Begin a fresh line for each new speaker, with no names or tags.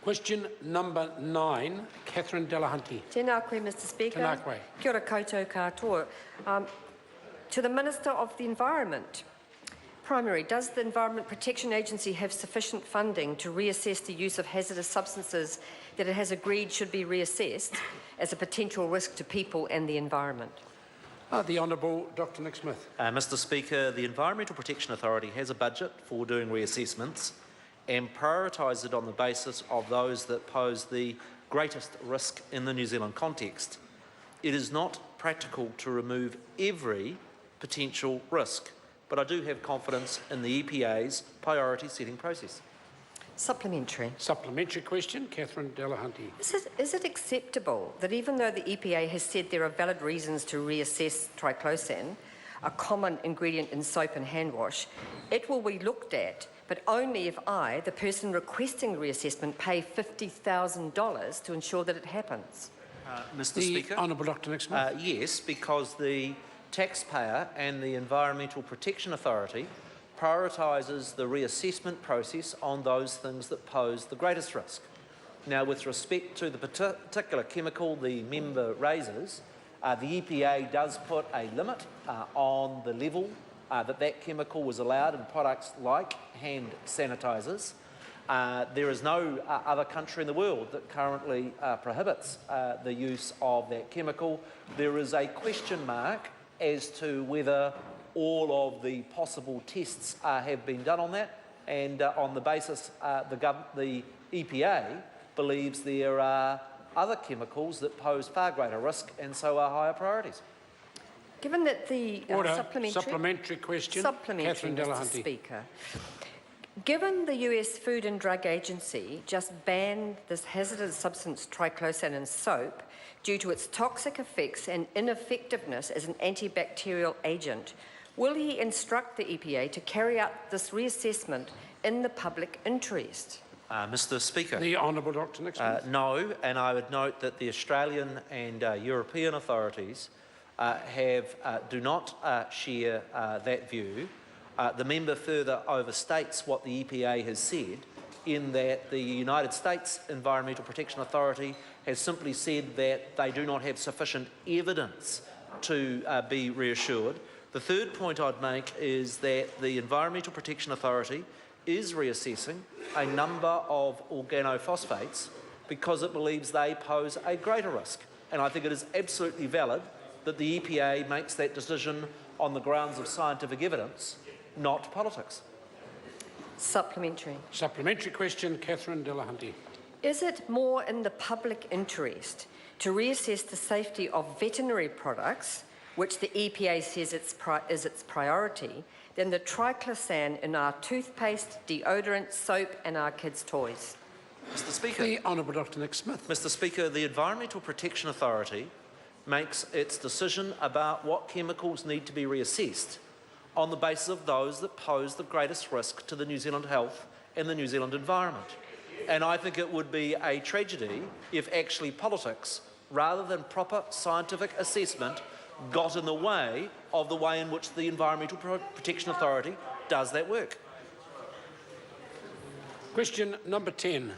Question number 9, Catherine Delahunty.
Tēnā koe, Mr Speaker.
Tēnā koe.
Kia ora koutou katoa. To the Minister of the Environment. Primary, does the Environment Protection Agency have sufficient funding to reassess the use of hazardous substances that it has agreed should be reassessed as a potential risk to people and the environment?
The Honourable Dr Nick Smith.
Mr Speaker, the Environmental Protection Authority has a budget for doing reassessments and prioritise it on the basis of those that pose the greatest risk in the New Zealand context. It is not practical to remove every potential risk, but I do have confidence in the EPA's priority setting process.
Supplementary.
Supplementary question, Catherine Delahunty.
Is it acceptable that even though the EPA has said there are valid reasons to reassess triclosan, a common ingredient in soap and hand wash, it will be looked at, but only if I, the person requesting reassessment, pay $50,000 to ensure that it happens?
Mr Speaker?
Honourable Dr Nick Smith.
Yes, because the taxpayer and the Environmental Protection Authority prioritises the reassessment process on those things that pose the greatest risk. Now, with respect to the particular chemical the member raises, the EPA does put a limit on the level that chemical was allowed in products like hand sanitisers. There is no other country in the world that currently prohibits the use of that chemical. There is a question mark as to whether all of the possible tests have been done on that, and on the basis the EPA believes there are other chemicals that pose far greater risk and so are higher priorities.
Given that the
supplementary question, Catherine Delahunty.
Mr Speaker, given the US Food and Drug Agency just banned this hazardous substance triclosan in soap due to its toxic effects and ineffectiveness as an antibacterial agent, will he instruct the EPA to carry out this reassessment in the public interest?
Mr Speaker.
The Honourable Dr Nick Smith.
No, and I would note that the Australian and European authorities do not share that view. The member further overstates what the EPA has said, in that the United States Environmental Protection Authority has simply said that they do not have sufficient evidence to be reassured. The third point I'd make is that the Environmental Protection Authority is reassessing a number of organophosphates because it believes they pose a greater risk. And I think it is absolutely valid that the EPA makes that decision on the grounds of scientific evidence, not politics.
Supplementary.
Supplementary question, Catherine Delahunty.
Is it more in the public interest to reassess the safety of veterinary products, which the EPA says is its priority, than the triclosan in our toothpaste, deodorant, soap and our kids' toys?
Mr Speaker.
The Honourable Dr Nick Smith.
Mr Speaker, the Environmental Protection Authority makes its decision about what chemicals need to be reassessed on the basis of those that pose the greatest risk to the New Zealand health and the New Zealand environment. And I think it would be a tragedy if actually politics, rather than proper scientific assessment, got in the way of the way in which the Environmental Protection Authority does that work.
Question number 10.